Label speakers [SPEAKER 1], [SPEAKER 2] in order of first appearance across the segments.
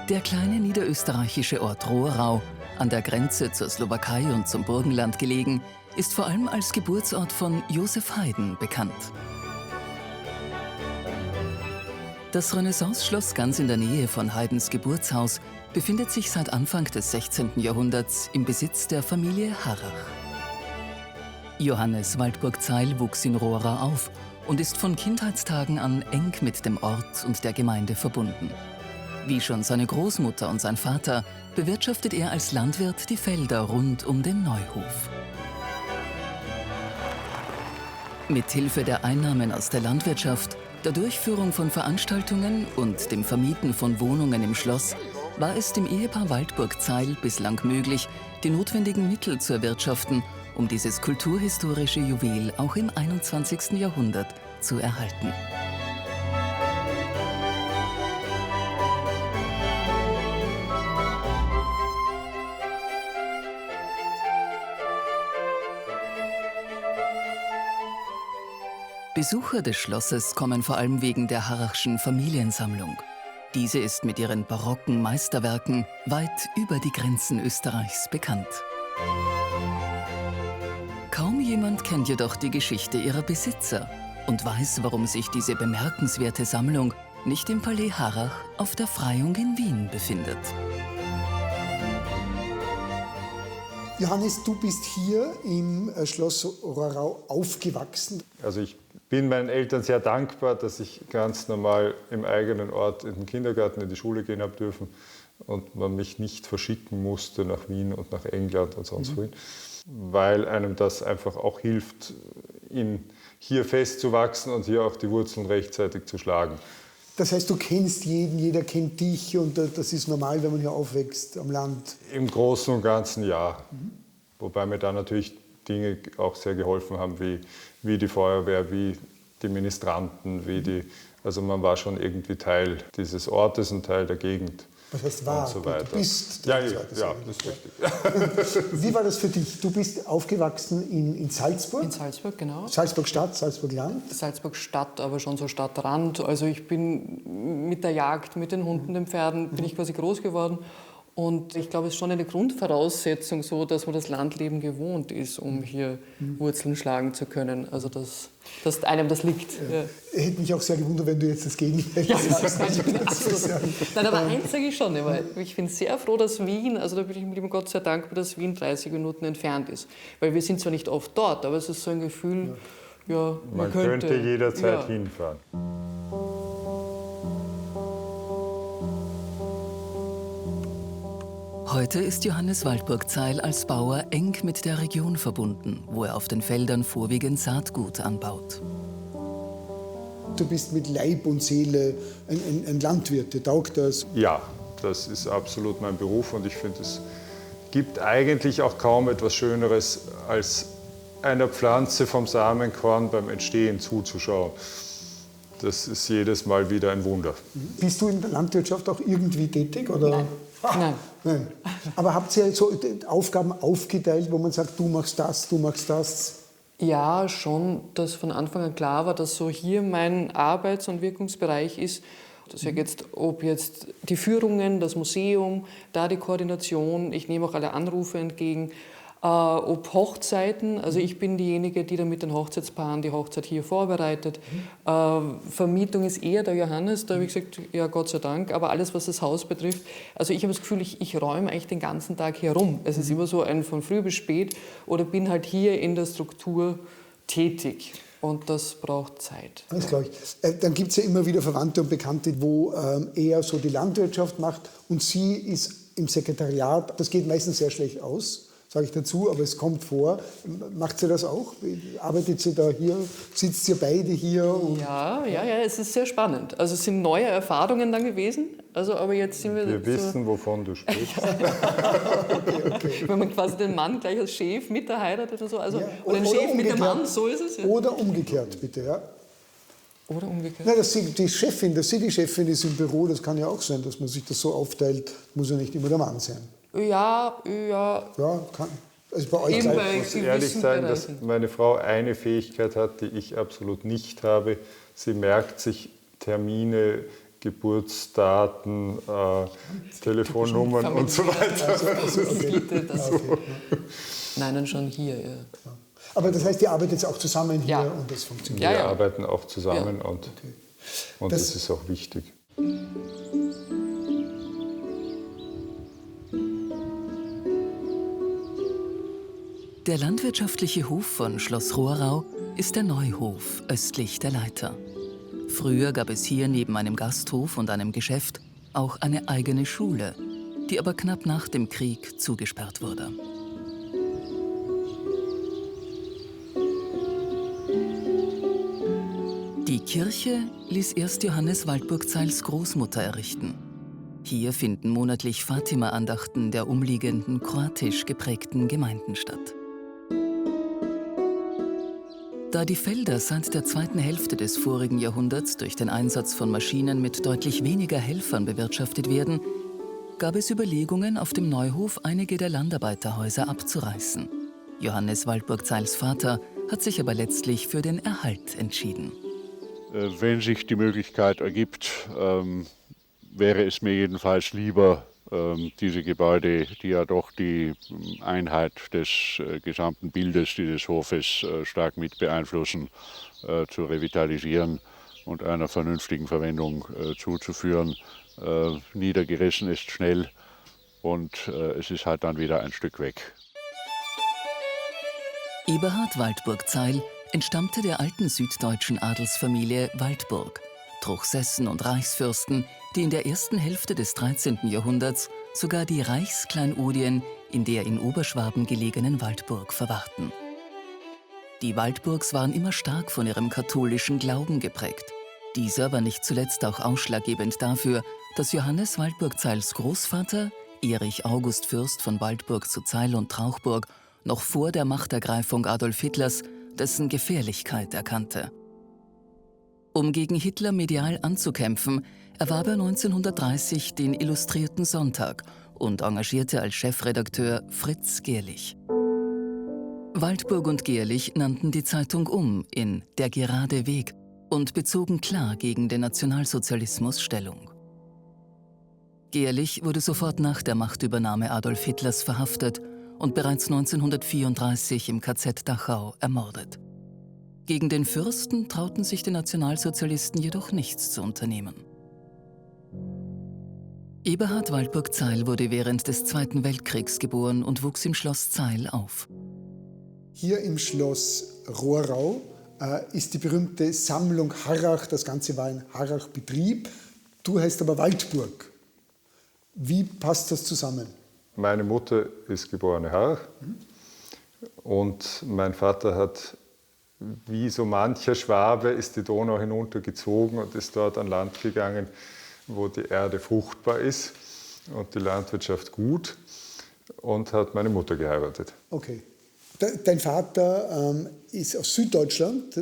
[SPEAKER 1] Der kleine niederösterreichische Ort Rohrau, an der Grenze zur Slowakei und zum Burgenland gelegen, ist vor allem als Geburtsort von Josef Haydn bekannt. Das Renaissance-Schloss ganz in der Nähe von Haydns Geburtshaus befindet sich seit Anfang des 16. Jahrhunderts im Besitz der Familie Harrach. Johannes Waldburg-Zeil wuchs in Rohrau auf und ist von Kindheitstagen an eng mit dem Ort und der Gemeinde verbunden. Wie schon seine Großmutter und sein Vater bewirtschaftet er als Landwirt die Felder rund um den Neuhof. Mit Hilfe der Einnahmen aus der Landwirtschaft, der Durchführung von Veranstaltungen und dem Vermieten von Wohnungen im Schloss war es dem Ehepaar Waldburg-Zeil bislang möglich, die notwendigen Mittel zu erwirtschaften, um dieses kulturhistorische Juwel auch im 21. Jahrhundert zu erhalten. Besucher des Schlosses kommen vor allem wegen der Harrachschen Familiensammlung. Diese ist mit ihren barocken Meisterwerken weit über die Grenzen Österreichs bekannt. Kaum jemand kennt jedoch die Geschichte ihrer Besitzer und weiß, warum sich diese bemerkenswerte Sammlung nicht im Palais Harrach auf der Freiung in Wien befindet.
[SPEAKER 2] Johannes, du bist hier im Schloss Rohrau aufgewachsen.
[SPEAKER 3] Also ich bin meinen Eltern sehr dankbar, dass ich ganz normal im eigenen Ort in den Kindergarten, in die Schule gehen habe dürfen und man mich nicht verschicken musste nach Wien und nach England und sonst wohin, weil einem das einfach auch hilft, hier festzuwachsen und hier auch die Wurzeln rechtzeitig zu schlagen.
[SPEAKER 2] Das heißt, du kennst jeden, jeder kennt dich und das ist normal, wenn man hier aufwächst am Land?
[SPEAKER 3] Im Großen und Ganzen ja. Wobei mir da natürlich Dinge auch sehr geholfen haben, wie die Feuerwehr, wie die Ministranten, also man war schon irgendwie Teil dieses Ortes und Teil der Gegend.
[SPEAKER 2] Was heißt war?
[SPEAKER 3] Und so weiter.
[SPEAKER 2] Du bist
[SPEAKER 3] ja, das ist richtig.
[SPEAKER 2] Wie war das für dich? Du bist aufgewachsen in Salzburg?
[SPEAKER 4] In Salzburg, genau.
[SPEAKER 2] Salzburg-Stadt, Salzburg-Land?
[SPEAKER 4] Salzburg-Stadt, aber schon so Stadtrand. Also ich bin mit der Jagd, mit den Hunden, den Pferden, bin ich quasi groß geworden. Und ich glaube, es ist schon eine Grundvoraussetzung so, dass man das Landleben gewohnt ist, um hier Wurzeln schlagen zu können. Also dass einem das liegt.
[SPEAKER 2] Ja. Hätte mich auch sehr gewundert, wenn du jetzt das Gegenteil sagst.
[SPEAKER 4] Nein, aber eins sage ich schon immer. Ich bin sehr froh, dass Wien, also da bin ich dem lieben Gott sehr dankbar, dass Wien 30 Minuten entfernt ist. Weil wir sind zwar nicht oft dort, aber es ist so ein Gefühl, ja,
[SPEAKER 3] man könnte jederzeit hinfahren.
[SPEAKER 1] Heute ist Johannes Waldburg-Zeil als Bauer eng mit der Region verbunden, wo er auf den Feldern vorwiegend Saatgut anbaut.
[SPEAKER 2] Du bist mit Leib und Seele ein Landwirt, dir taugt das?
[SPEAKER 3] Ja, das ist absolut mein Beruf und ich finde, es gibt eigentlich auch kaum etwas Schöneres, als einer Pflanze vom Samenkorn beim Entstehen zuzuschauen. Das ist jedes Mal wieder ein Wunder.
[SPEAKER 2] Bist du in der Landwirtschaft auch irgendwie tätig? Oder?
[SPEAKER 4] Nein. Nein.
[SPEAKER 2] Nein. Aber habt ihr so Aufgaben aufgeteilt, wo man sagt, du machst das, du machst das?
[SPEAKER 4] Ja, schon, dass von Anfang an klar war, dass so hier mein Arbeits- und Wirkungsbereich ist. Das ist jetzt, ob jetzt die Führungen, das Museum, da die Koordination, ich nehme auch alle Anrufe entgegen, ob Hochzeiten, also ich bin diejenige, die dann mit den Hochzeitspaaren die Hochzeit hier vorbereitet. Vermietung ist eher der Johannes, da habe ich gesagt, ja Gott sei Dank, aber alles, was das Haus betrifft, also ich habe das Gefühl, ich räume eigentlich den ganzen Tag herum. Es ist immer so ein von früh bis spät oder bin halt hier in der Struktur tätig. Und das braucht Zeit.
[SPEAKER 2] Das glaube ich. Dann gibt es ja immer wieder Verwandte und Bekannte, wo er so die Landwirtschaft macht und sie ist im Sekretariat. Das geht meistens sehr schlecht aus, sage ich dazu, aber es kommt vor. Macht sie das auch? Arbeitet sie da hier? Sitzt ihr beide hier?
[SPEAKER 4] Ja, es ist sehr spannend. Also es sind neue Erfahrungen dann gewesen. Also, aber jetzt sind
[SPEAKER 3] wir wissen, wovon du sprichst.
[SPEAKER 2] Okay.
[SPEAKER 4] Wenn man quasi den Mann gleich als Chef mit heiratet oder so. Also,
[SPEAKER 2] Ja.
[SPEAKER 4] oder den Chef mit dem Mann, so ist es. Ja.
[SPEAKER 2] Oder umgekehrt, bitte. Ja.
[SPEAKER 4] Oder umgekehrt.
[SPEAKER 2] Nein, dass die Chefin ist im Büro, das kann ja auch sein, dass man sich das so aufteilt, muss ja nicht immer der Mann sein.
[SPEAKER 4] Ja,
[SPEAKER 2] kann. Also bei euch
[SPEAKER 3] ich muss ehrlich sagen, dass meine Frau eine Fähigkeit hat, die ich absolut nicht habe. Sie merkt sich Termine Geburtsdaten, Telefonnummern und so weiter.
[SPEAKER 4] Nein, dann schon hier. Ja.
[SPEAKER 2] Aber das heißt, ihr arbeitet jetzt auch zusammen hier und das funktioniert?
[SPEAKER 3] Wir arbeiten auch zusammen und das ist auch wichtig.
[SPEAKER 1] Der landwirtschaftliche Hof von Schloss Rohrau ist der Neuhof östlich der Leitha. Früher gab es hier neben einem Gasthof und einem Geschäft auch eine eigene Schule, die aber knapp nach dem Krieg zugesperrt wurde. Die Kirche ließ erst Johannes Waldburg-Zeils Großmutter errichten. Hier finden monatlich Fatima-Andachten der umliegenden kroatisch geprägten Gemeinden statt. Da die Felder seit der zweiten Hälfte des vorigen Jahrhunderts durch den Einsatz von Maschinen mit deutlich weniger Helfern bewirtschaftet werden, gab es Überlegungen, auf dem Neuhof einige der Landarbeiterhäuser abzureißen. Johannes Waldburg-Zeils Vater hat sich aber letztlich für den Erhalt entschieden.
[SPEAKER 5] Wenn sich die Möglichkeit ergibt, wäre es mir jedenfalls lieber, diese Gebäude, die ja doch die Einheit des gesamten Bildes dieses Hofes stark mit beeinflussen, zu revitalisieren und einer vernünftigen Verwendung zuzuführen. Niedergerissen ist schnell und es ist halt dann wieder ein Stück weg.
[SPEAKER 1] Eberhard Waldburg-Zeil entstammte der alten süddeutschen Adelsfamilie Waldburg, Truchsessen und Reichsfürsten, die in der ersten Hälfte des 13. Jahrhunderts sogar die Reichskleinodien in der in Oberschwaben gelegenen Waldburg verwahrten. Die Waldburgs waren immer stark von ihrem katholischen Glauben geprägt. Dieser war nicht zuletzt auch ausschlaggebend dafür, dass Johannes Waldburg-Zeils Großvater, Erich August Fürst von Waldburg zu Zeil und Trauchburg, noch vor der Machtergreifung Adolf Hitlers dessen Gefährlichkeit erkannte. Um gegen Hitler medial anzukämpfen, erwarb er 1930 den Illustrierten Sonntag und engagierte als Chefredakteur Fritz Gerlich. Waldburg und Gerlich nannten die Zeitung um in Der gerade Weg und bezogen klar gegen den Nationalsozialismus Stellung. Gerlich wurde sofort nach der Machtübernahme Adolf Hitlers verhaftet und bereits 1934 im KZ Dachau ermordet. Gegen den Fürsten trauten sich die Nationalsozialisten jedoch nichts zu unternehmen. Eberhard Waldburg-Zeil wurde während des Zweiten Weltkriegs geboren und wuchs im Schloss Zeil auf.
[SPEAKER 2] Hier im Schloss Rohrau ist die berühmte Sammlung Harrach. Das Ganze war ein Harrach-Betrieb. Du heißt aber Waldburg. Wie passt das zusammen?
[SPEAKER 3] Meine Mutter ist geborene Harrach und mein Vater hat, wie so mancher Schwabe, ist die Donau hinuntergezogen und ist dort an Land gegangen, wo die Erde fruchtbar ist und die Landwirtschaft gut, und hat meine Mutter geheiratet.
[SPEAKER 2] Okay. Dein Vater ist aus Süddeutschland.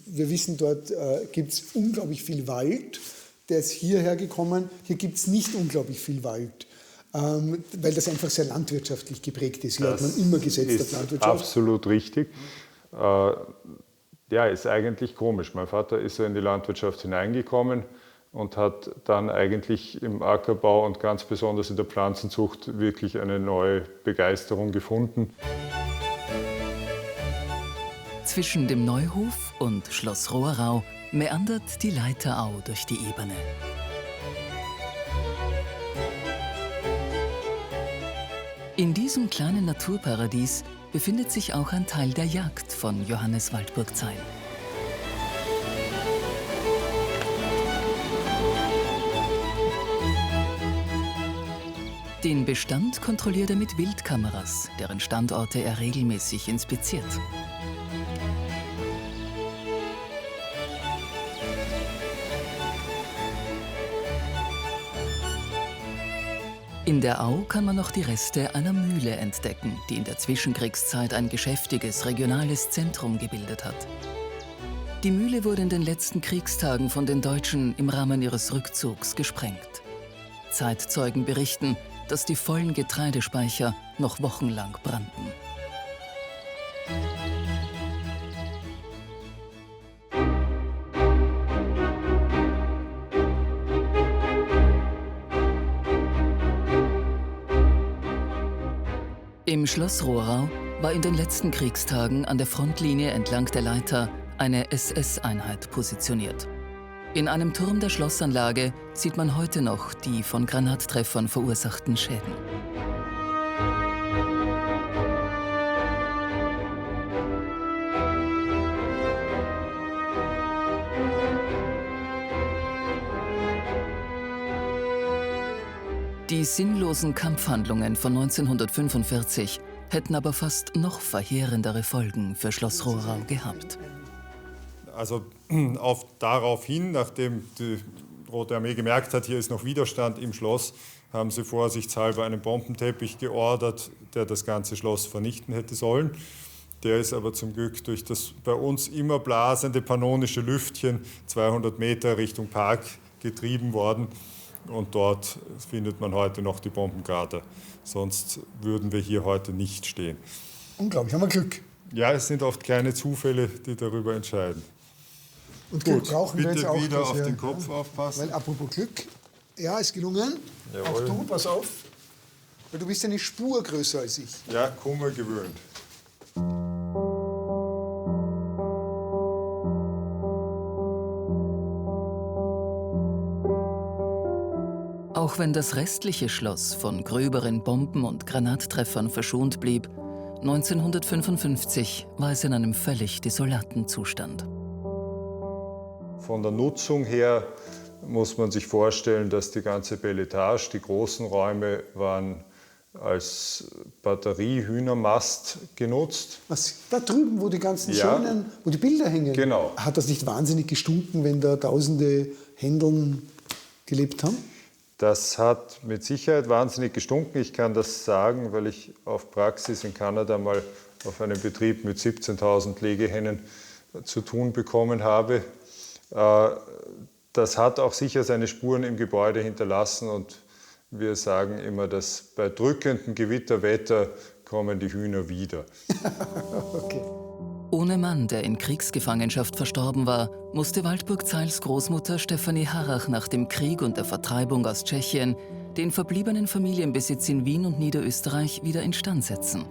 [SPEAKER 2] Wir wissen, dort gibt es unglaublich viel Wald. Der ist hierher gekommen. Hier gibt es nicht unglaublich viel Wald, weil das einfach sehr landwirtschaftlich geprägt ist. Hier hat man immer gesetzt auf Landwirtschaft.
[SPEAKER 3] Absolut richtig. Ja, ist eigentlich komisch. Mein Vater ist ja in die Landwirtschaft hineingekommen und hat dann eigentlich im Ackerbau und ganz besonders in der Pflanzenzucht wirklich eine neue Begeisterung gefunden.
[SPEAKER 1] Zwischen dem Neuhof und Schloss Rohrau meandert die Leithaau durch die Ebene. In diesem kleinen Naturparadies befindet sich auch ein Teil der Jagd von Johannes Waldburg-Zeil. Den Bestand kontrolliert er mit Wildkameras, deren Standorte er regelmäßig inspiziert. In der Au kann man noch die Reste einer Mühle entdecken, die in der Zwischenkriegszeit ein geschäftiges regionales Zentrum gebildet hat. Die Mühle wurde in den letzten Kriegstagen von den Deutschen im Rahmen ihres Rückzugs gesprengt. Zeitzeugen berichten, dass die vollen Getreidespeicher noch wochenlang brannten. Im Schloss Rohrau war in den letzten Kriegstagen an der Frontlinie entlang der Leitha eine SS-Einheit positioniert. In einem Turm der Schlossanlage sieht man heute noch die von Granattreffern verursachten Schäden. Die sinnlosen Kampfhandlungen von 1945 hätten aber fast noch verheerendere Folgen für Schloss Rohrau gehabt.
[SPEAKER 3] Also daraufhin, nachdem die Rote Armee gemerkt hat, hier ist noch Widerstand im Schloss, haben sie vorsichtshalber einen Bombenteppich geordert, der das ganze Schloss vernichten hätte sollen. Der ist aber zum Glück durch das bei uns immer blasende pannonische Lüftchen 200 Meter Richtung Park getrieben worden. Und dort findet man heute noch die Bombenkrater. Sonst würden wir hier heute nicht stehen.
[SPEAKER 2] Unglaublich, haben wir Glück.
[SPEAKER 3] Ja, es sind oft kleine Zufälle, die darüber entscheiden.
[SPEAKER 2] Und Glück brauchen wir
[SPEAKER 3] bitte
[SPEAKER 2] jetzt auch.
[SPEAKER 3] Wieder auf
[SPEAKER 2] wir,
[SPEAKER 3] den Kopf aufpassen.
[SPEAKER 2] Weil apropos Glück, ja, ist gelungen.
[SPEAKER 3] Jawohl.
[SPEAKER 2] Auch du, pass auf. Weil du bist eine Spur größer als ich.
[SPEAKER 3] Ja, Kummer gewöhnt.
[SPEAKER 1] Auch wenn das restliche Schloss von gröberen Bomben- und Granattreffern verschont blieb, 1955 war es in einem völlig desolaten Zustand.
[SPEAKER 3] Von der Nutzung her muss man sich vorstellen, dass die ganze Beletage, die großen Räume, waren als Batteriehühnermast genutzt.
[SPEAKER 2] Was, da drüben, wo die ganzen
[SPEAKER 3] Ja.
[SPEAKER 2] schönen, wo die Bilder hängen,
[SPEAKER 3] Genau.
[SPEAKER 2] hat das nicht wahnsinnig gestunken, wenn da tausende Händeln gelebt haben?
[SPEAKER 3] Das hat mit Sicherheit wahnsinnig gestunken. Ich kann das sagen, weil ich auf Praxis in Kanada mal auf einem Betrieb mit 17.000 Legehennen zu tun bekommen habe. Das hat auch sicher seine Spuren im Gebäude hinterlassen und wir sagen immer, dass bei drückendem Gewitterwetter kommen die Hühner wieder.
[SPEAKER 2] Okay.
[SPEAKER 1] Ohne Mann, der in Kriegsgefangenschaft verstorben war, musste Waldburg-Zeils Großmutter Stefanie Harrach nach dem Krieg und der Vertreibung aus Tschechien den verbliebenen Familienbesitz in Wien und Niederösterreich wieder instand setzen.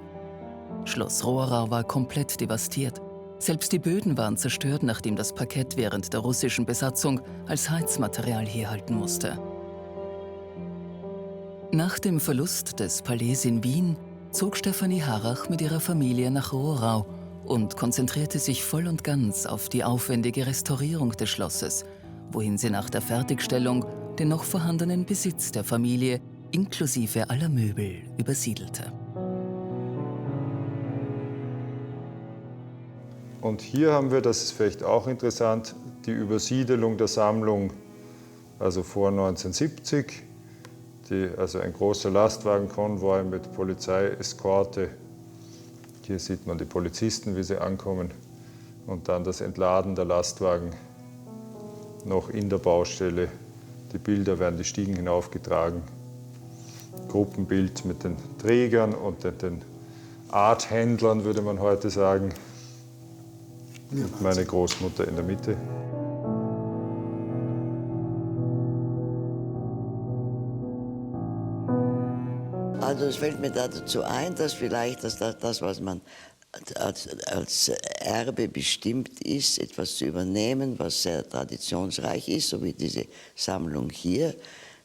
[SPEAKER 1] Schloss Rohrau war komplett devastiert. Selbst die Böden waren zerstört, nachdem das Parkett während der russischen Besatzung als Heizmaterial herhalten musste. Nach dem Verlust des Palais in Wien zog Stefanie Harrach mit ihrer Familie nach Rohrau und konzentrierte sich voll und ganz auf die aufwendige Restaurierung des Schlosses, wohin sie nach der Fertigstellung den noch vorhandenen Besitz der Familie inklusive aller Möbel übersiedelte.
[SPEAKER 3] Und hier haben wir, das ist vielleicht auch interessant, die Übersiedelung der Sammlung, also vor 1970, also ein großer Lastwagenkonvoi mit Polizeieskorte. Hier sieht man die Polizisten, wie sie ankommen, und dann das Entladen der Lastwagen noch in der Baustelle. Die Bilder werden die Stiegen hinaufgetragen. Gruppenbild mit den Trägern und den Arthändlern, würde man heute sagen.
[SPEAKER 2] Ja,
[SPEAKER 3] Und meine Großmutter in der Mitte.
[SPEAKER 6] Also es fällt mir dazu ein, dass vielleicht das, was man als Erbe bestimmt ist, etwas zu übernehmen, was sehr traditionsreich ist, so wie diese Sammlung hier,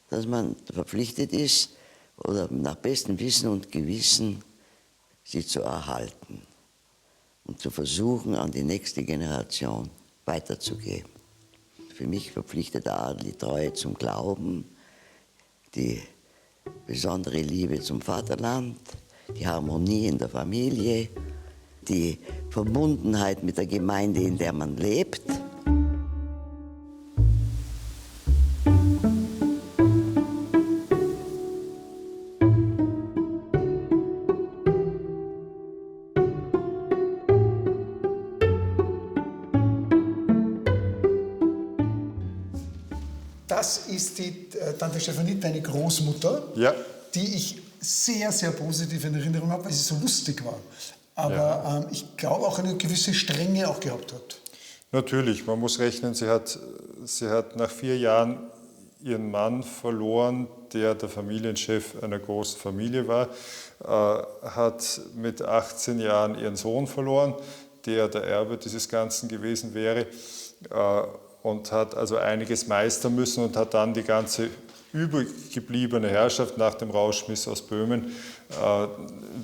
[SPEAKER 6] dass man verpflichtet ist, oder nach bestem Wissen und Gewissen sie zu erhalten und zu versuchen, an die nächste Generation weiterzugeben. Für mich verpflichtet der Adel die Treue zum Glauben, die besondere Liebe zum Vaterland, die Harmonie in der Familie, die Verbundenheit mit der Gemeinde, in der man lebt.
[SPEAKER 2] Das ist die Tante Stefanie, deine Großmutter,
[SPEAKER 3] Ja.
[SPEAKER 2] die ich sehr, sehr positiv in Erinnerung habe, weil sie so lustig war. Aber ich glaube auch eine gewisse Strenge auch gehabt hat.
[SPEAKER 3] Natürlich, man muss rechnen, sie hat nach 4 Jahren ihren Mann verloren, der Familienchef einer großen Familie war, hat mit 18 Jahren ihren Sohn verloren, der Erbe dieses Ganzen gewesen wäre, und hat also einiges meistern müssen und hat dann die ganze übergebliebene Herrschaft nach dem Rausschmiss aus Böhmen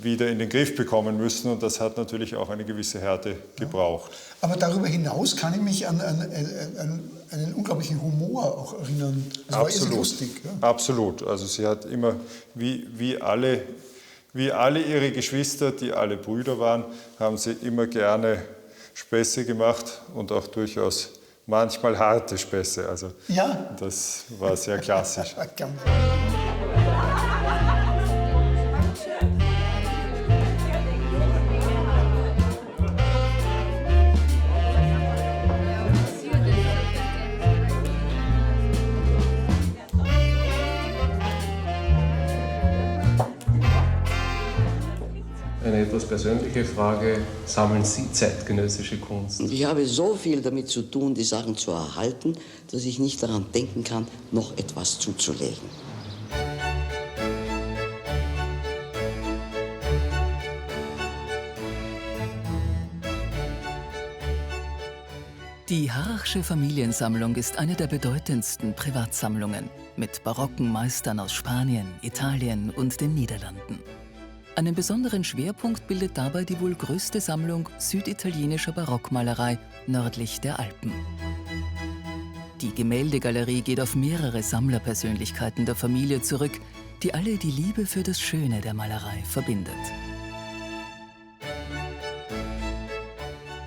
[SPEAKER 3] wieder in den Griff bekommen müssen, und das hat natürlich auch eine gewisse Härte gebraucht.
[SPEAKER 2] Aber darüber hinaus kann ich mich an einen unglaublichen Humor auch erinnern. Das war irrsinnig lustig. Ja?
[SPEAKER 3] Absolut. Also sie hat immer, wie alle ihre Geschwister, die alle Brüder waren, haben sie immer gerne Späße gemacht und auch durchaus manchmal harte Späße. Also
[SPEAKER 2] ja.
[SPEAKER 3] Das war sehr klassisch.
[SPEAKER 7] Eine etwas persönliche Frage. Sammeln Sie zeitgenössische Kunst?
[SPEAKER 6] Ich habe so viel damit zu tun, die Sachen zu erhalten, dass ich nicht daran denken kann, noch etwas zuzulegen.
[SPEAKER 1] Die Harrachsche Familiensammlung ist eine der bedeutendsten Privatsammlungen mit barocken Meistern aus Spanien, Italien und den Niederlanden. Einen besonderen Schwerpunkt bildet dabei die wohl größte Sammlung süditalienischer Barockmalerei nördlich der Alpen. Die Gemäldegalerie geht auf mehrere Sammlerpersönlichkeiten der Familie zurück, die alle die Liebe für das Schöne der Malerei verbindet.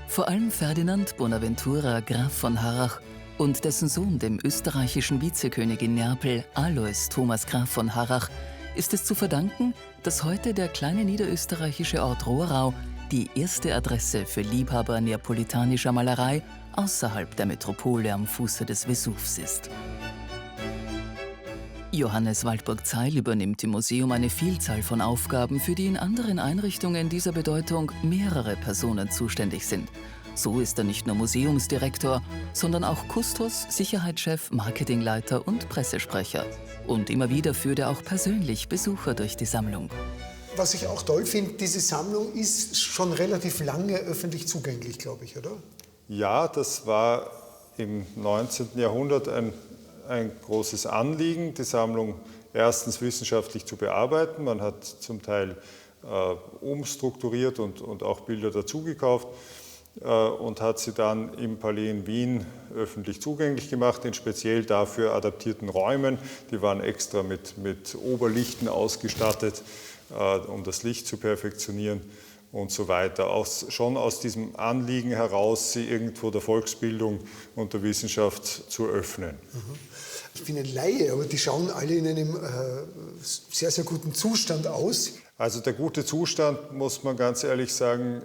[SPEAKER 1] Vor allem Ferdinand Bonaventura Graf von Harrach und dessen Sohn, dem österreichischen Vizekönig in Neapel, Alois Thomas Graf von Harrach, ist es zu verdanken, dass heute der kleine niederösterreichische Ort Rohrau die erste Adresse für Liebhaber neapolitanischer Malerei außerhalb der Metropole am Fuße des Vesuvs ist. Johannes Waldburg-Zeil übernimmt im Museum eine Vielzahl von Aufgaben, für die in anderen Einrichtungen dieser Bedeutung mehrere Personen zuständig sind. So ist er nicht nur Museumsdirektor, sondern auch Kustos, Sicherheitschef, Marketingleiter und Pressesprecher. Und immer wieder führt er auch persönlich Besucher durch die Sammlung.
[SPEAKER 2] Was ich auch toll finde, diese Sammlung ist schon relativ lange öffentlich zugänglich, glaube ich, oder?
[SPEAKER 3] Ja, das war im 19. Jahrhundert ein großes Anliegen, die Sammlung erstens wissenschaftlich zu bearbeiten. Man hat zum Teil umstrukturiert und auch Bilder dazugekauft und hat sie dann im Palais in Wien öffentlich zugänglich gemacht, in speziell dafür adaptierten Räumen. Die waren extra mit Oberlichten ausgestattet, um das Licht zu perfektionieren und so weiter. Schon aus diesem Anliegen heraus, sie irgendwo der Volksbildung und der Wissenschaft zu öffnen.
[SPEAKER 2] Ich bin ein Laie, aber die schauen alle in einem sehr, sehr guten Zustand aus.
[SPEAKER 3] Also der gute Zustand, muss man ganz ehrlich sagen,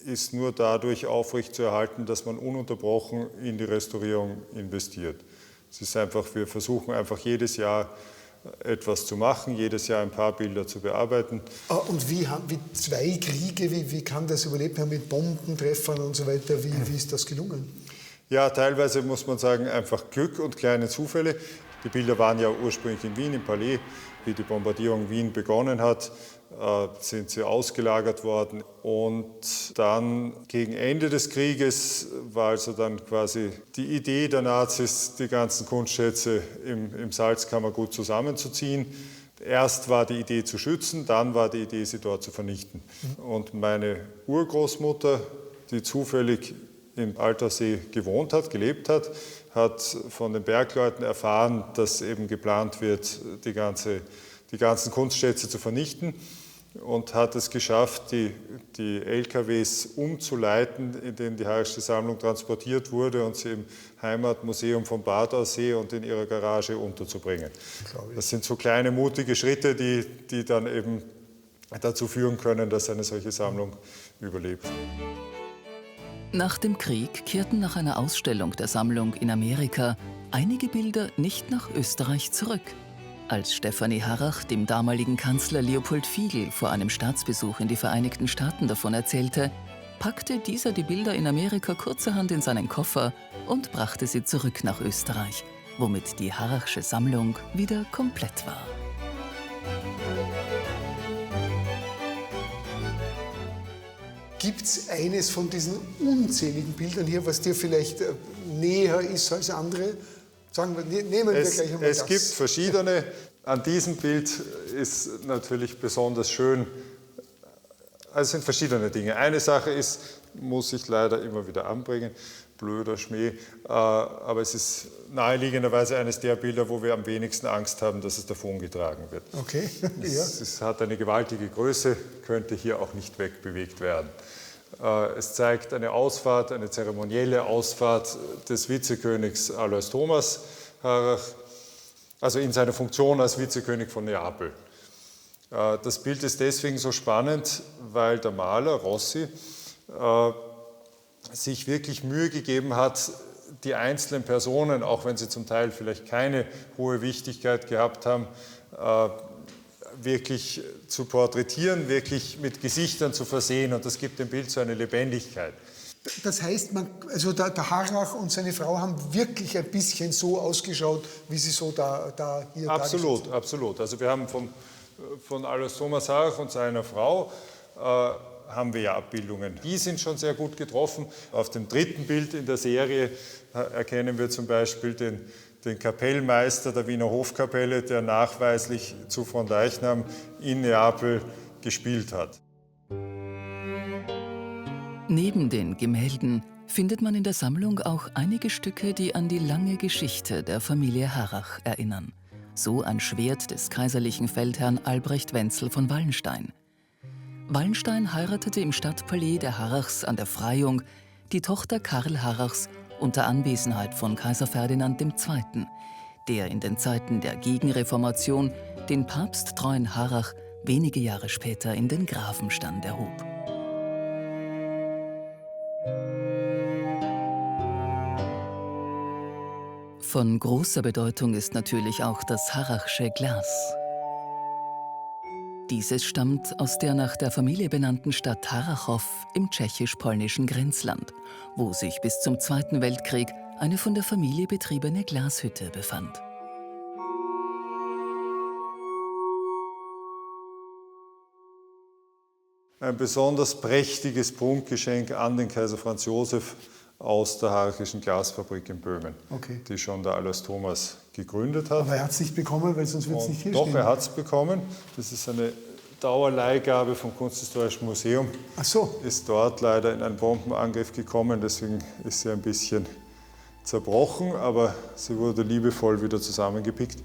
[SPEAKER 3] ist nur dadurch aufrechtzuerhalten, dass man ununterbrochen in die Restaurierung investiert. Es ist einfach, wir versuchen einfach jedes Jahr etwas zu machen, jedes Jahr ein paar Bilder zu bearbeiten.
[SPEAKER 2] Und wie zwei Kriege, wie kann das überlebt haben mit Bombentreffern und so weiter? Wie ist das gelungen?
[SPEAKER 3] Ja, teilweise muss man sagen, einfach Glück und kleine Zufälle. Die Bilder waren ja ursprünglich in Wien, im Palais. Wie die Bombardierung Wien begonnen hat, sind sie ausgelagert worden. Und dann gegen Ende des Krieges war also dann quasi die Idee der Nazis, die ganzen Kunstschätze im Salzkammergut zusammenzuziehen. Erst war die Idee zu schützen, dann war die Idee, sie dort zu vernichten. Und meine Urgroßmutter, die zufällig in Altersee gewohnt hat, gelebt hat, hat von den Bergleuten erfahren, dass eben geplant wird, die ganzen Kunstschätze zu vernichten, und hat es geschafft, die LKWs umzuleiten, in denen die Harrachsche Sammlung transportiert wurde, und sie im Heimatmuseum von Bad Aussee und in ihrer Garage unterzubringen. Das sind so kleine, mutige Schritte, die dann eben dazu führen können, dass eine solche Sammlung überlebt.
[SPEAKER 1] Nach dem Krieg kehrten nach einer Ausstellung der Sammlung in Amerika einige Bilder nicht nach Österreich zurück. Als Stefanie Harrach dem damaligen Kanzler Leopold Fiegel vor einem Staatsbesuch in die Vereinigten Staaten davon erzählte, packte dieser die Bilder in Amerika kurzerhand in seinen Koffer und brachte sie zurück nach Österreich, womit die Harrachsche Sammlung wieder komplett war.
[SPEAKER 2] Gibt es eines von diesen unzähligen Bildern hier, was dir vielleicht näher ist als andere? Sagen wir, nehmen wir gleich einmal das.
[SPEAKER 3] Es gibt verschiedene. An diesem Bild ist natürlich besonders schön, also es sind verschiedene Dinge. Eine Sache ist, muss ich leider immer wieder anbringen, blöder Schmäh, aber es ist naheliegenderweise eines der Bilder, wo wir am wenigsten Angst haben, dass es davongetragen wird.
[SPEAKER 2] Okay, ja.
[SPEAKER 3] Es hat eine gewaltige Größe, könnte hier auch nicht wegbewegt werden. Es zeigt eine Ausfahrt, eine zeremonielle Ausfahrt des Vizekönigs Alois Thomas Harrach, also in seiner Funktion als Vizekönig von Neapel. Das Bild ist deswegen so spannend, weil der Maler Rossi sich wirklich Mühe gegeben hat, die einzelnen Personen, auch wenn sie zum Teil vielleicht keine hohe Wichtigkeit gehabt haben, wirklich zu porträtieren, wirklich mit Gesichtern zu versehen, und das gibt dem Bild so eine Lebendigkeit.
[SPEAKER 2] Das heißt, also der Harrach und seine Frau haben wirklich ein bisschen so ausgeschaut, wie sie so da hier
[SPEAKER 3] Absolut, absolut. Also wir haben von Alois Thomas Harrach und seiner Frau haben wir ja Abbildungen. Die sind schon sehr gut getroffen. Auf dem dritten Bild in der Serie erkennen wir zum Beispiel den Kapellmeister der Wiener Hofkapelle, der nachweislich zu Fronleichnam in Neapel gespielt hat.
[SPEAKER 1] Neben den Gemälden findet man in der Sammlung auch einige Stücke, die an die lange Geschichte der Familie Harrach erinnern. So ein Schwert des kaiserlichen Feldherrn Albrecht Wenzel von Wallenstein. Wallenstein heiratete im Stadtpalais der Harrachs an der Freyung die Tochter Karl Harrachs unter Anwesenheit von Kaiser Ferdinand II., der in den Zeiten der Gegenreformation den papsttreuen Harrach wenige Jahre später in den Grafenstand erhob. Von großer Bedeutung ist natürlich auch das Harrachsche Glas. Dieses stammt aus der nach der Familie benannten Stadt Harrachov im tschechisch-polnischen Grenzland, wo sich bis zum Zweiten Weltkrieg eine von der Familie betriebene Glashütte befand.
[SPEAKER 3] Ein besonders prächtiges Prunkgeschenk an den Kaiser Franz Josef aus der Harrachischen Glasfabrik in Böhmen, die schon der Alois Thomas gegründet hat.
[SPEAKER 2] Aber er hat es nicht bekommen, weil sonst wird es nicht hier
[SPEAKER 3] Doch,
[SPEAKER 2] stehen.
[SPEAKER 3] er hat es bekommen. Das ist eine Dauerleihgabe vom Kunsthistorischen Museum.
[SPEAKER 2] Ach so.
[SPEAKER 3] Ist dort leider in einen Bombenangriff gekommen, deswegen ist sie ein bisschen zerbrochen, aber sie wurde liebevoll wieder zusammengepickt.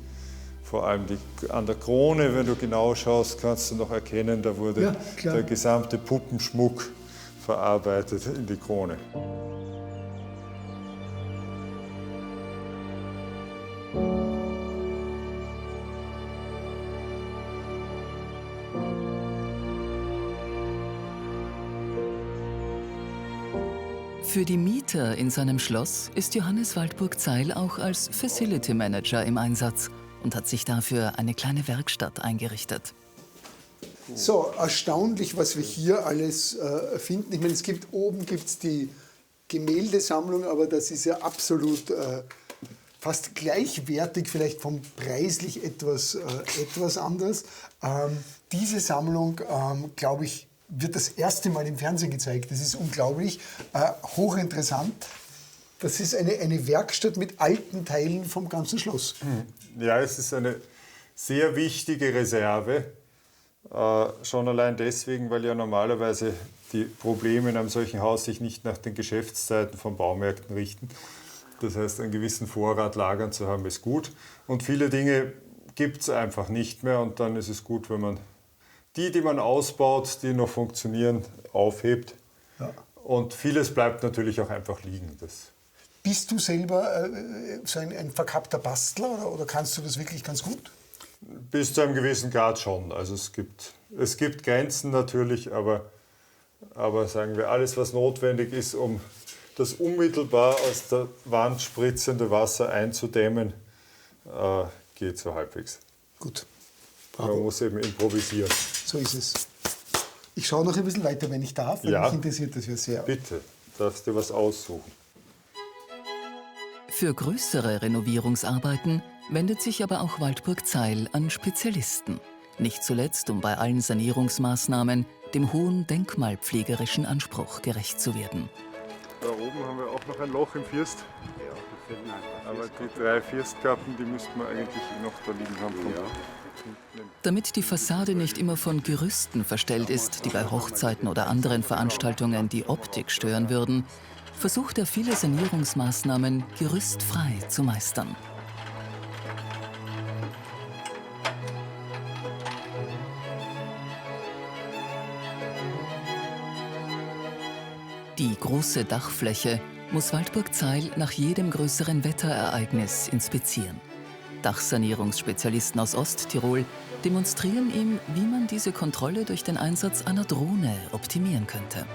[SPEAKER 3] Vor allem an der Krone, wenn du genau schaust, kannst du noch erkennen, da wurde der gesamte Puppenschmuck verarbeitet in die Krone.
[SPEAKER 1] Für die Mieter in seinem Schloss ist Johannes Waldburg-Zeil auch als Facility Manager im Einsatz und hat sich dafür eine kleine Werkstatt eingerichtet.
[SPEAKER 2] So, erstaunlich, was wir hier alles finden. Ich meine, oben gibt es die Gemäldesammlung, aber das ist ja absolut fast gleichwertig, vielleicht vom preislich etwas anders. Diese Sammlung, glaube ich, wird das erste Mal im Fernsehen gezeigt. Das ist unglaublich, hochinteressant. Das ist eine Werkstatt mit alten Teilen vom ganzen Schloss.
[SPEAKER 3] Ja, es ist eine sehr wichtige Reserve. Schon allein deswegen, weil ja normalerweise die Probleme in einem solchen Haus sich nicht nach den Geschäftszeiten von Baumärkten richten. Das heißt, einen gewissen Vorrat lagern zu haben, ist gut. Und viele Dinge gibt es einfach nicht mehr. Und dann ist es gut, wenn man die man ausbaut, die noch funktionieren, aufhebt. Ja. Und vieles bleibt natürlich auch einfach liegen.
[SPEAKER 2] Bist du selber so ein verkappter Bastler oder kannst du das wirklich ganz gut?
[SPEAKER 3] Bis zu einem gewissen Grad schon. Also es gibt Grenzen natürlich, aber sagen wir, alles, was notwendig ist, um das unmittelbar aus der Wand spritzende Wasser einzudämmen, geht so halbwegs.
[SPEAKER 2] Gut.
[SPEAKER 3] Bravo. Man muss eben improvisieren.
[SPEAKER 2] So ist es. Ich schaue noch ein bisschen weiter, wenn ich darf, weil mich interessiert das ja sehr.
[SPEAKER 3] Bitte, darfst dir was aussuchen.
[SPEAKER 1] Für größere Renovierungsarbeiten wendet sich aber auch Waldburg Zeil an Spezialisten. Nicht zuletzt, um bei allen Sanierungsmaßnahmen dem hohen denkmalpflegerischen Anspruch gerecht zu werden.
[SPEAKER 3] Da oben haben wir auch noch ein Loch im First. Aber die 3 Firstkappen, die müssten wir eigentlich noch da liegen haben.
[SPEAKER 1] Damit die Fassade nicht immer von Gerüsten verstellt ist, die bei Hochzeiten oder anderen Veranstaltungen die Optik stören würden, versucht er viele Sanierungsmaßnahmen gerüstfrei zu meistern. Die große Dachfläche muss Waldburg Zeil nach jedem größeren Wetterereignis inspizieren. Dachsanierungsspezialisten aus Osttirol demonstrieren ihm, wie man diese Kontrolle durch den Einsatz einer Drohne optimieren könnte.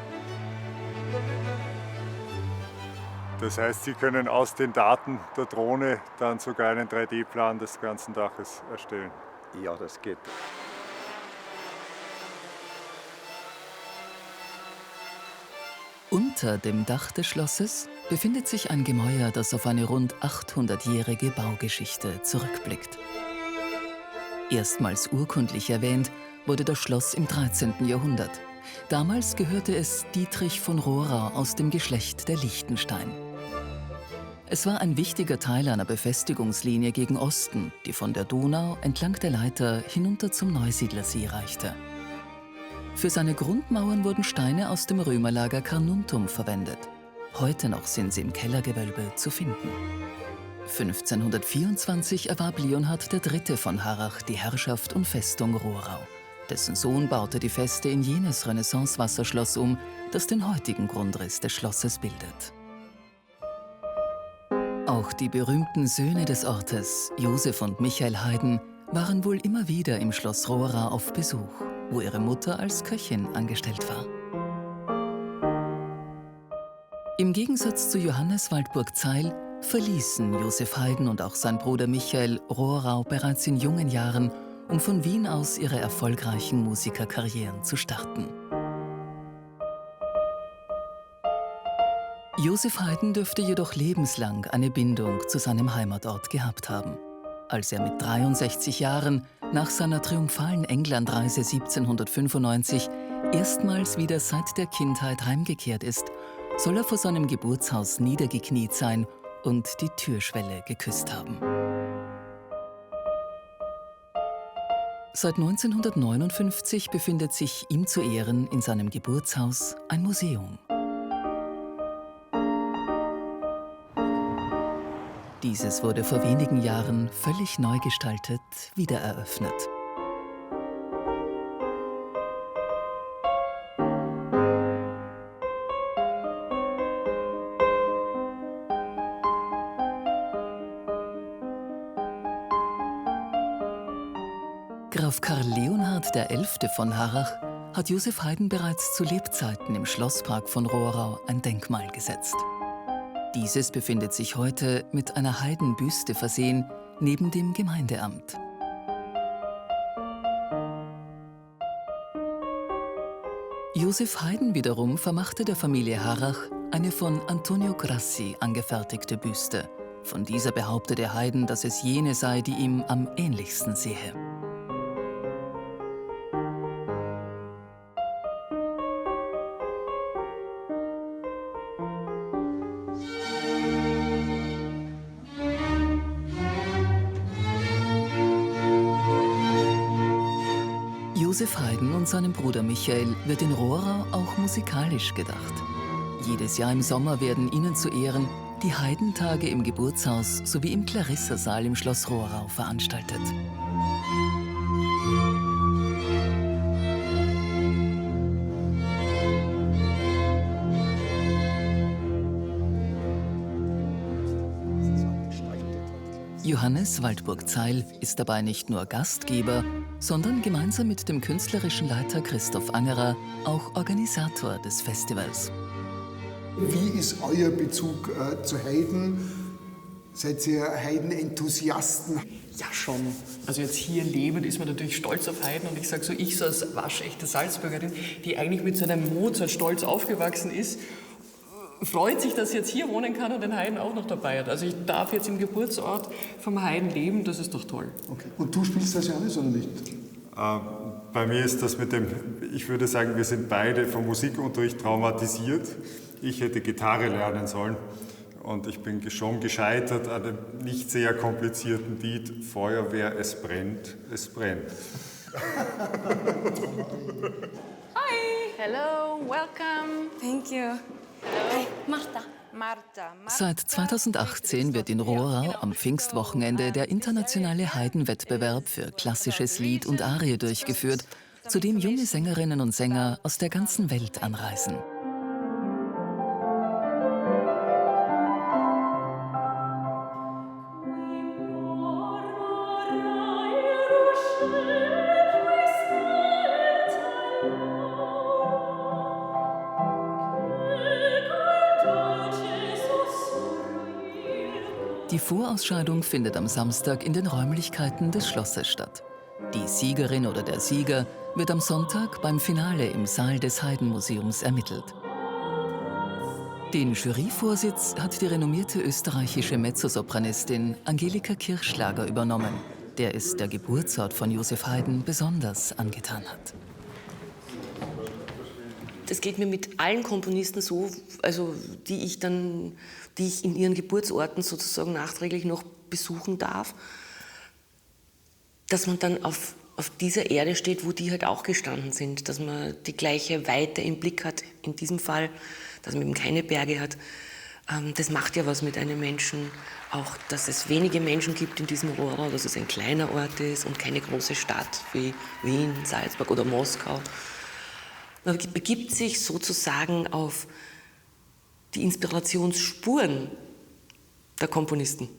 [SPEAKER 3] Das heißt, Sie können aus den Daten der Drohne dann sogar einen 3D-Plan des ganzen Daches erstellen.
[SPEAKER 8] Ja, das geht.
[SPEAKER 1] Unter dem Dach des Schlosses befindet sich ein Gemäuer, das auf eine rund 800-jährige Baugeschichte zurückblickt. Erstmals urkundlich erwähnt wurde das Schloss im 13. Jahrhundert. Damals gehörte es Dietrich von Rohrau aus dem Geschlecht der Liechtenstein. Es war ein wichtiger Teil einer Befestigungslinie gegen Osten, die von der Donau entlang der Leiter hinunter zum Neusiedlersee reichte. Für seine Grundmauern wurden Steine aus dem Römerlager Carnuntum verwendet. Heute noch sind sie im Kellergewölbe zu finden. 1524 erwarb Leonhard III. Von Harrach die Herrschaft und Festung Rohrau. Dessen Sohn baute die Feste in jenes Renaissance-Wasserschloss um, das den heutigen Grundriss des Schlosses bildet. Auch die berühmten Söhne des Ortes, Josef und Michael Haydn, waren wohl immer wieder im Schloss Rohrau auf Besuch, wo ihre Mutter als Köchin angestellt war. Im Gegensatz zu Johannes Waldburg Zeil verließen Josef Haydn und auch sein Bruder Michael Rohrau bereits in jungen Jahren, um von Wien aus ihre erfolgreichen Musikerkarrieren zu starten. Josef Haydn dürfte jedoch lebenslang eine Bindung zu seinem Heimatort gehabt haben. Als er mit 63 Jahren nach seiner triumphalen Englandreise 1795 erstmals wieder seit der Kindheit heimgekehrt ist, soll er vor seinem Geburtshaus niedergekniet sein und die Türschwelle geküsst haben. Seit 1959 befindet sich ihm zu Ehren in seinem Geburtshaus ein Museum. Dieses wurde vor wenigen Jahren völlig neu gestaltet wiedereröffnet. Graf Karl Leonhard XI. Von Harrach hat Josef Haydn bereits zu Lebzeiten im Schlosspark von Rohrau ein Denkmal gesetzt. Dieses befindet sich heute mit einer Haydn-Büste versehen neben dem Gemeindeamt. Josef Haydn wiederum vermachte der Familie Harrach eine von Antonio Grassi angefertigte Büste. Von dieser behauptete Haydn, dass es jene sei, die ihm am ähnlichsten sehe. Josef Haydn und seinem Bruder Michael wird in Rohrau auch musikalisch gedacht. Jedes Jahr im Sommer werden ihnen zu Ehren die Haydn-Tage im Geburtshaus sowie im Clarissa-Saal im Schloss Rohrau veranstaltet. Johannes Waldburg Zeil ist dabei nicht nur Gastgeber, sondern gemeinsam mit dem künstlerischen Leiter Christoph Angerer auch Organisator des Festivals.
[SPEAKER 2] Wie ist euer Bezug zu Haydn? Seid ihr Haydn-Enthusiasten?
[SPEAKER 4] Ja, schon. Also jetzt hier lebend ist man natürlich stolz auf Haydn und ich sage so, ich so als waschechte Salzburgerin, die eigentlich mit so einem Mozart-Stolz aufgewachsen ist, freut sich, dass sie jetzt hier wohnen kann und den Heiden auch noch dabei hat. Also ich darf jetzt im Geburtsort vom Heiden leben, das ist doch toll.
[SPEAKER 2] Okay. Und du spielst das Johannes oder nicht?
[SPEAKER 3] Bei mir ist das mit dem, ich würde sagen, wir sind beide vom Musikunterricht traumatisiert. Ich hätte Gitarre lernen sollen und ich bin schon gescheitert an dem nicht sehr komplizierten Lied Feuerwehr, es brennt, es brennt.
[SPEAKER 8] Hi. Hello, welcome. Thank you. Hello. Marta.
[SPEAKER 1] Seit 2018 wird in Rohrau am Pfingstwochenende der internationale Heidenwettbewerb für klassisches Lied und Arie durchgeführt, zu dem junge Sängerinnen und Sänger aus der ganzen Welt anreisen. Die Vorausscheidung findet am Samstag in den Räumlichkeiten des Schlosses statt. Die Siegerin oder der Sieger wird am Sonntag beim Finale im Saal des Heidenmuseums ermittelt. Den Juryvorsitz hat die renommierte österreichische Mezzosopranistin Angelika Kirchschlager übernommen, der es der Geburtsort von Joseph Haydn besonders angetan hat.
[SPEAKER 9] Das geht mir mit allen Komponisten so, also die ich in ihren Geburtsorten sozusagen nachträglich noch besuchen darf, dass man dann auf dieser Erde steht, wo die halt auch gestanden sind, dass man die gleiche Weite im Blick hat, in diesem Fall, dass man eben keine Berge hat. Das macht ja was mit einem Menschen, auch dass es wenige Menschen gibt in diesem Rohrau, dass es ein kleiner Ort ist und keine große Stadt wie Wien, Salzburg oder Moskau. Man begibt sich sozusagen auf die Inspirationsspuren der Komponisten.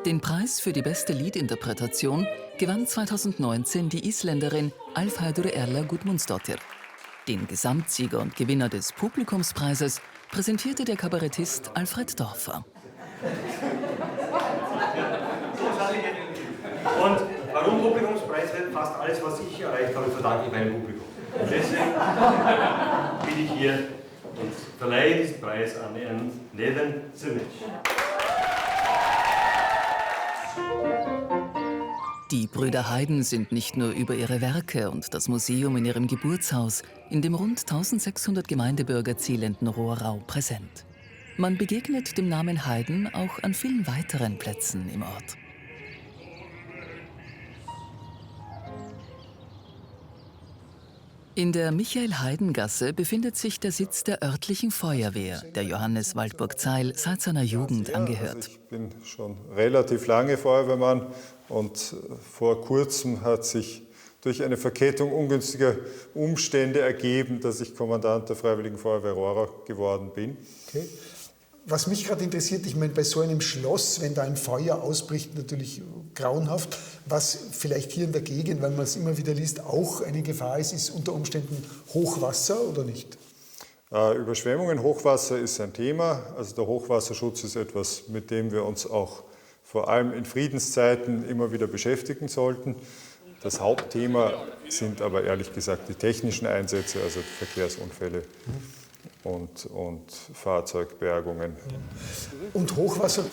[SPEAKER 1] Den Preis für die beste Liedinterpretation gewann 2019 die Isländerin Alfheiður Erla Gudmundsdóttir. Den Gesamtsieger und Gewinner des Publikumspreises präsentierte der Kabarettist Alfred Dorfer.
[SPEAKER 10] Und warum Publikumspreise? Fast alles, was ich erreicht habe, verdanke ich meinem Publikum. Und deswegen bin ich hier und verleihe diesen Preis an Herrn Neven Zimic.
[SPEAKER 1] Die Brüder Haydn sind nicht nur über ihre Werke und das Museum in ihrem Geburtshaus in dem rund 1600 Gemeindebürger zählenden Rohrau präsent. Man begegnet dem Namen Haydn auch an vielen weiteren Plätzen im Ort. In der Michael-Haydn-Gasse befindet sich der Sitz der örtlichen Feuerwehr, der Johannes Waldburg-Zeil seit seiner Jugend angehört.
[SPEAKER 3] Also ich bin schon relativ lange Feuerwehrmann und vor kurzem hat sich durch eine Verkettung ungünstiger Umstände ergeben, dass ich Kommandant der Freiwilligen Feuerwehr Rohrau geworden bin.
[SPEAKER 2] Okay. Was mich gerade interessiert, ich meine, bei so einem Schloss, wenn da ein Feuer ausbricht, natürlich grauenhaft. Was vielleicht hier in der Gegend, weil man es immer wieder liest, auch eine Gefahr ist unter Umständen Hochwasser oder nicht?
[SPEAKER 3] Überschwemmungen, Hochwasser ist ein Thema. Also der Hochwasserschutz ist etwas, mit dem wir uns auch vor allem in Friedenszeiten immer wieder beschäftigen sollten. Das Hauptthema sind aber ehrlich gesagt die technischen Einsätze, also Verkehrsunfälle. Und Fahrzeugbergungen.
[SPEAKER 2] Und Hochwasser,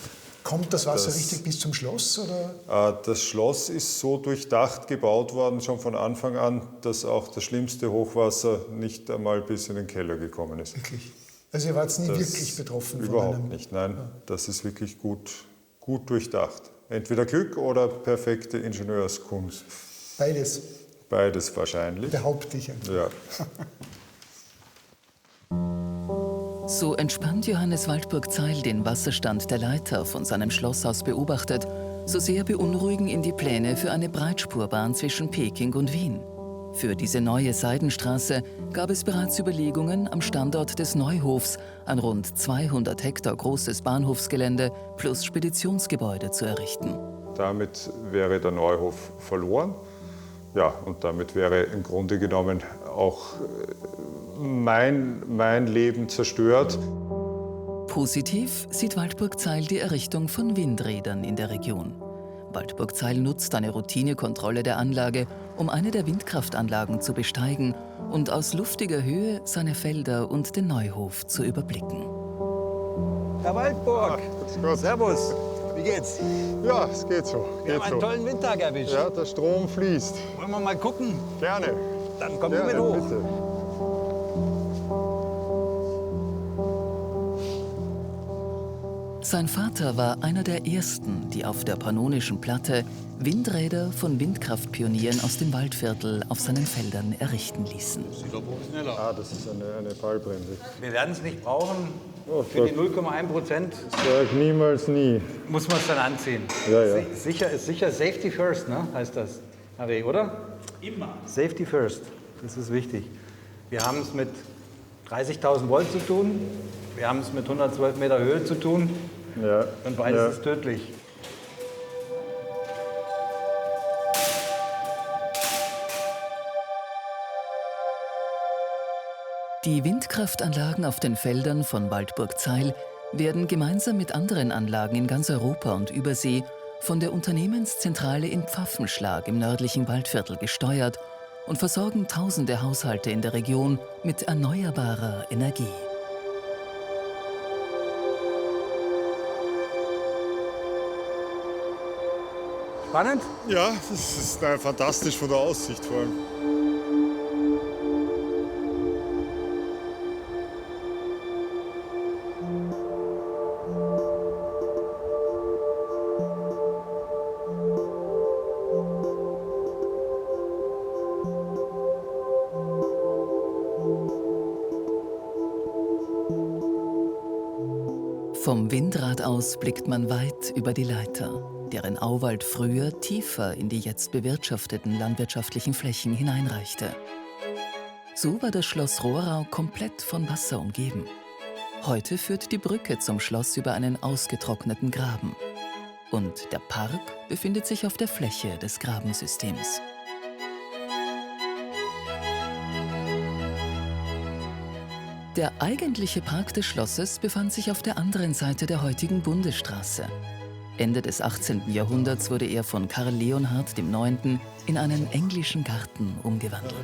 [SPEAKER 2] kommt das Wasser richtig bis zum Schloss? Oder?
[SPEAKER 3] Das Schloss ist so durchdacht gebaut worden, schon von Anfang an, dass auch das schlimmste Hochwasser nicht einmal bis in den Keller gekommen ist.
[SPEAKER 2] Wirklich? Also ihr wart nie wirklich betroffen?
[SPEAKER 3] Überhaupt nicht, nein. Das ist wirklich gut durchdacht. Entweder Glück oder perfekte Ingenieurskunst.
[SPEAKER 2] Beides?
[SPEAKER 3] Beides wahrscheinlich.
[SPEAKER 2] Behaupte ich.
[SPEAKER 3] Ja.
[SPEAKER 1] So entspannt Johannes Waldburg-Zeil den Wasserstand der Leiter von seinem Schloss aus beobachtet, so sehr beunruhigen ihn die Pläne für eine Breitspurbahn zwischen Peking und Wien. Für diese neue Seidenstraße gab es bereits Überlegungen, am Standort des Neuhofs ein rund 200 Hektar großes Bahnhofsgelände plus Speditionsgebäude zu errichten.
[SPEAKER 3] Damit wäre der Neuhof verloren. Ja, und damit wäre im Grunde genommen auch mein Leben zerstört.
[SPEAKER 1] Positiv sieht Waldburg-Zeil die Errichtung von Windrädern in der Region. Waldburg-Zeil nutzt eine Routinekontrolle der Anlage, um eine der Windkraftanlagen zu besteigen und aus luftiger Höhe seine Felder und den Neuhof zu überblicken.
[SPEAKER 11] Herr Waldburg, servus, wie geht's?
[SPEAKER 3] Ja, es geht so.
[SPEAKER 11] Wir haben einen tollen Windtag erwischt.
[SPEAKER 3] Ja, der Strom fließt.
[SPEAKER 11] Wollen wir mal gucken?
[SPEAKER 3] Gerne.
[SPEAKER 11] Dann kommen wir mit hoch.
[SPEAKER 3] Bitte.
[SPEAKER 1] Sein Vater war einer der ersten, die auf der Pannonischen Platte Windräder von Windkraftpionieren aus dem Waldviertel auf seinen Feldern errichten ließen.
[SPEAKER 11] Sieht doch professioneller aus.
[SPEAKER 3] Ah, das ist eine Fallbremse.
[SPEAKER 11] Wir werden es nicht brauchen.
[SPEAKER 3] Oh,
[SPEAKER 11] Für die 0,1%
[SPEAKER 3] sag niemals nie.
[SPEAKER 11] muss man es dann anziehen.
[SPEAKER 3] Ja, ja.
[SPEAKER 11] Sicher ist sicher Safety First, ne? Heißt das, Harry, oder? Immer. Safety First, das ist wichtig. Wir haben es mit 30.000 Volt zu tun. Wir haben es mit 112 Meter Höhe zu tun.
[SPEAKER 3] Ja.
[SPEAKER 11] Und beides ist tödlich.
[SPEAKER 1] Die Windkraftanlagen auf den Feldern von Waldburg-Zeil werden gemeinsam mit anderen Anlagen in ganz Europa und Übersee von der Unternehmenszentrale in Pfaffenschlag im nördlichen Waldviertel gesteuert und versorgen tausende Haushalte in der Region mit erneuerbarer Energie.
[SPEAKER 11] Spannend?
[SPEAKER 3] Ja, das ist fantastisch von der Aussicht vor allem.
[SPEAKER 1] Vom Windrad aus blickt man weit über die Leiter, deren Auwald früher tiefer in die jetzt bewirtschafteten landwirtschaftlichen Flächen hineinreichte. So war das Schloss Rohrau komplett von Wasser umgeben. Heute führt die Brücke zum Schloss über einen ausgetrockneten Graben. Und der Park befindet sich auf der Fläche des Grabensystems. Der eigentliche Park des Schlosses befand sich auf der anderen Seite der heutigen Bundesstraße. Ende des 18. Jahrhunderts wurde er von Karl Leonhard IX. In einen englischen Garten umgewandelt.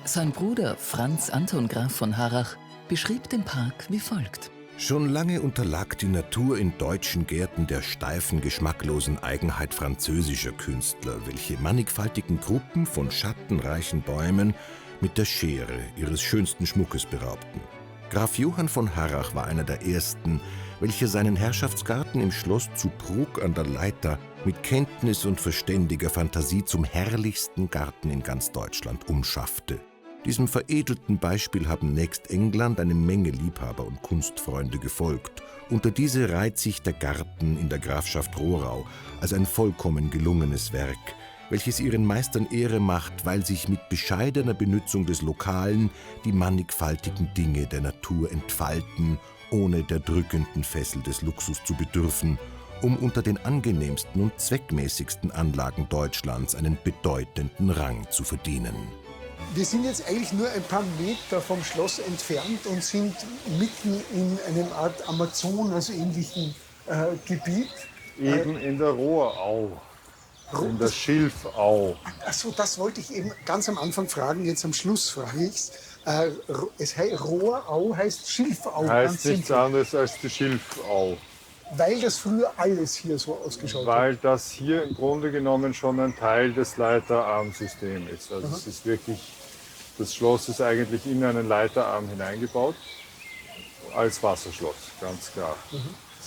[SPEAKER 1] Sein Bruder Franz Anton Graf von Harrach beschrieb den Park wie folgt.
[SPEAKER 12] Schon lange unterlag die Natur in deutschen Gärten der steifen, geschmacklosen Eigenheit französischer Künstler, welche mannigfaltigen Gruppen von schattenreichen Bäumen mit der Schere ihres schönsten Schmuckes beraubten. Graf Johann von Harrach war einer der ersten, welcher seinen Herrschaftsgarten im Schloss zu Prug an der Leitha mit Kenntnis und verständiger Fantasie zum herrlichsten Garten in ganz Deutschland umschaffte. Diesem veredelten Beispiel haben nächst England eine Menge Liebhaber und Kunstfreunde gefolgt. Unter diese reiht sich der Garten in der Grafschaft Rohrau als ein vollkommen gelungenes Werk, welches ihren Meistern Ehre macht, weil sich mit bescheidener Benützung des Lokalen die mannigfaltigen Dinge der Natur entfalten, ohne der drückenden Fessel des Luxus zu bedürfen, um unter den angenehmsten und zweckmäßigsten Anlagen Deutschlands einen bedeutenden Rang zu verdienen.
[SPEAKER 2] Wir sind jetzt eigentlich nur ein paar Meter vom Schloss entfernt und sind mitten in einem Art Amazonas-ähnlichen Gebiet.
[SPEAKER 3] Eben in der Rohrau. In der Schilfau.
[SPEAKER 2] Achso, das wollte ich eben ganz am Anfang fragen, jetzt am Schluss frage ich es. Rohrau heißt Schilfau.
[SPEAKER 3] Heißt nichts anderes als die Schilfau.
[SPEAKER 2] Weil das früher alles hier so ausgeschaut hat.
[SPEAKER 3] Weil das hier im Grunde genommen schon ein Teil des Leiterarmsystems ist. Also es ist wirklich, das Schloss ist eigentlich in einen Leiterarm hineingebaut, als Wasserschloss, ganz klar.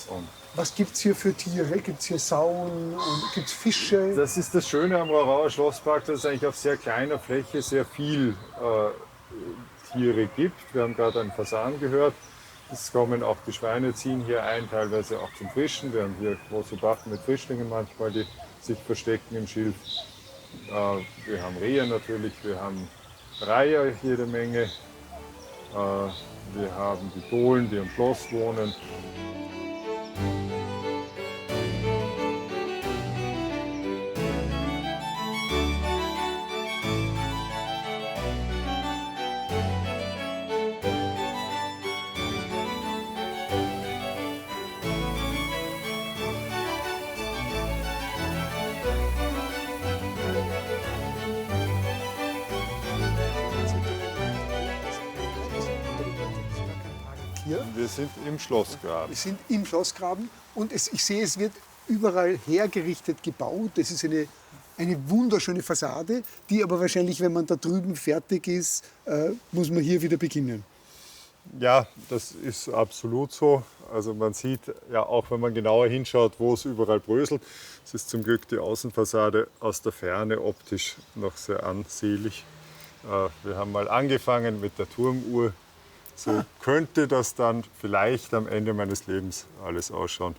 [SPEAKER 3] Und
[SPEAKER 2] was gibt es hier für Tiere? Gibt es hier Sauen und gibt es Fische?
[SPEAKER 3] das ist das Schöne am Rohrauer Schlosspark, dass es eigentlich auf sehr kleiner Fläche sehr viel Tiere gibt. Wir haben gerade einen Fasan gehört. Es kommen auch die Schweine, ziehen hier ein, teilweise auch zum Frischen. Wir haben hier große Bachen mit Frischlingen manchmal, die sich verstecken im Schilf. Wir haben Rehe natürlich, wir haben Reiher jede Menge. Wir haben die Dohlen, die am Schloss wohnen.
[SPEAKER 2] hier?
[SPEAKER 3] Wir sind im Schlossgraben.
[SPEAKER 2] Wir sind im Schlossgraben und ich sehe, es wird überall hergerichtet gebaut. Das ist eine wunderschöne Fassade, die aber wahrscheinlich, wenn man da drüben fertig ist, muss man hier wieder beginnen.
[SPEAKER 3] Ja, das ist absolut so. Also man sieht ja auch, wenn man genauer hinschaut, wo es überall bröselt. Es ist zum Glück die Außenfassade aus der Ferne optisch noch sehr ansehnlich. Wir haben mal angefangen mit der Turmuhr. So könnte das dann vielleicht am Ende meines Lebens alles ausschauen.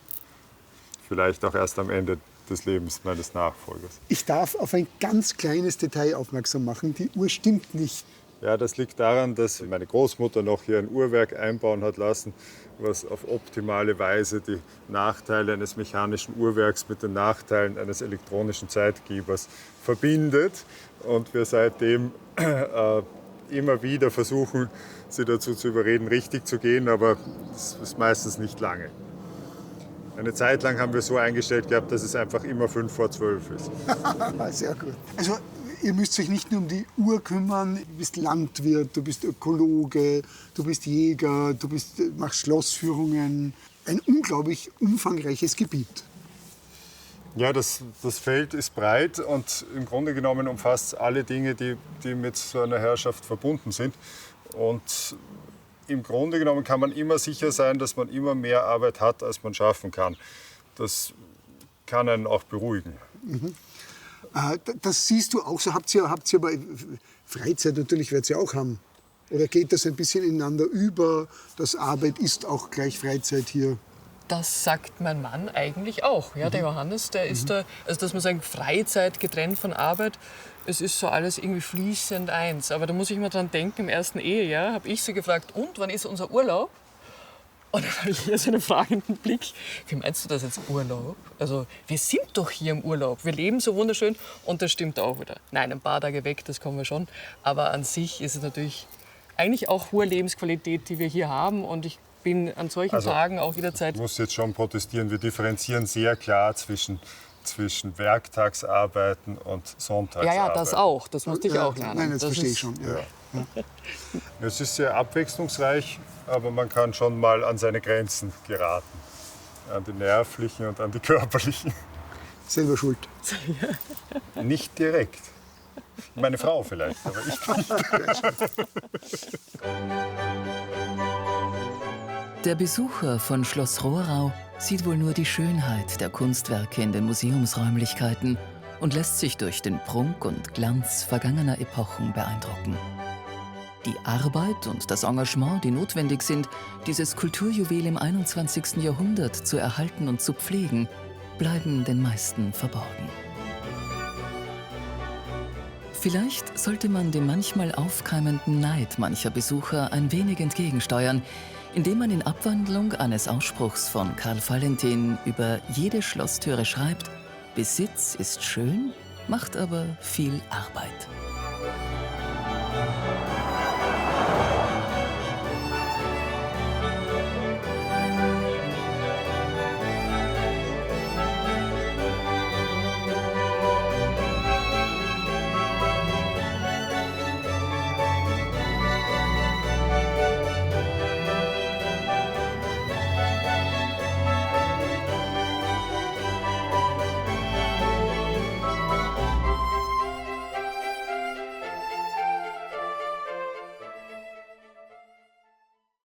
[SPEAKER 3] Vielleicht auch erst am Ende des Lebens meines Nachfolgers.
[SPEAKER 2] Ich darf auf ein ganz kleines Detail aufmerksam machen. Die Uhr stimmt nicht.
[SPEAKER 3] Ja, das liegt daran, dass meine Großmutter noch hier ein Uhrwerk einbauen hat lassen, was auf optimale Weise die Nachteile eines mechanischen Uhrwerks mit den Nachteilen eines elektronischen Zeitgebers verbindet. Und wir seitdem immer wieder versuchen, sie dazu zu überreden, richtig zu gehen, aber das ist meistens nicht lange. Eine Zeit lang haben wir so eingestellt gehabt, dass es einfach immer 5:12 ist.
[SPEAKER 2] Sehr gut. Also ihr müsst euch nicht nur um die Uhr kümmern. Du bist Landwirt, du bist Ökologe, du bist Jäger, machst Schlossführungen. Ein unglaublich umfangreiches Gebiet.
[SPEAKER 3] Ja, das Feld ist breit und im Grunde genommen umfasst es alle Dinge, die mit so einer Herrschaft verbunden sind. Und im Grunde genommen kann man immer sicher sein, dass man immer mehr Arbeit hat, als man schaffen kann. Das kann einen auch beruhigen.
[SPEAKER 2] Mhm. Das siehst du auch so. Habt ihr bei Freizeit natürlich, werdet ihr auch haben. Oder geht das ein bisschen ineinander über, dass Arbeit ist auch gleich Freizeit hier?
[SPEAKER 4] Das sagt mein Mann eigentlich auch. Ja, der Johannes, der ist da, also dass man sagen, Freizeit getrennt von Arbeit, es ist so alles irgendwie fließend eins. Aber da muss ich mal dran denken, im ersten Ehejahr habe ich sie gefragt, und wann ist unser Urlaub? Und dann habe ich hier so einen fragenden Blick. Wie meinst du das jetzt, Urlaub? Also wir sind doch hier im Urlaub. Wir leben so wunderschön und das stimmt auch wieder. Nein, ein paar Tage weg, das kommen wir schon. Aber an sich ist es natürlich eigentlich auch hohe Lebensqualität, die wir hier haben. Und ich bin an solchen Tagen auch jederzeit...
[SPEAKER 3] Ich muss jetzt schon protestieren. Wir differenzieren sehr klar zwischen Werktagsarbeiten und Sonntagsarbeiten.
[SPEAKER 4] Ja, das auch. Das musste ich auch lernen.
[SPEAKER 2] Nein, das verstehe ich schon.
[SPEAKER 3] Ja. Es ist sehr abwechslungsreich, aber man kann schon mal an seine Grenzen geraten. An die nervlichen und an die körperlichen.
[SPEAKER 2] Selber schuld.
[SPEAKER 3] Nicht direkt. Meine Frau vielleicht, aber ich nicht.
[SPEAKER 1] Der Besucher von Schloss Rohrau sieht wohl nur die Schönheit der Kunstwerke in den Museumsräumlichkeiten und lässt sich durch den Prunk und Glanz vergangener Epochen beeindrucken. Die Arbeit und das Engagement, die notwendig sind, dieses Kulturjuwel im 21. Jahrhundert zu erhalten und zu pflegen, bleiben den meisten verborgen. Vielleicht sollte man dem manchmal aufkeimenden Neid mancher Besucher ein wenig entgegensteuern, indem man in Abwandlung eines Ausspruchs von Karl Valentin über jede Schlosstüre schreibt: Besitz ist schön, macht aber viel Arbeit.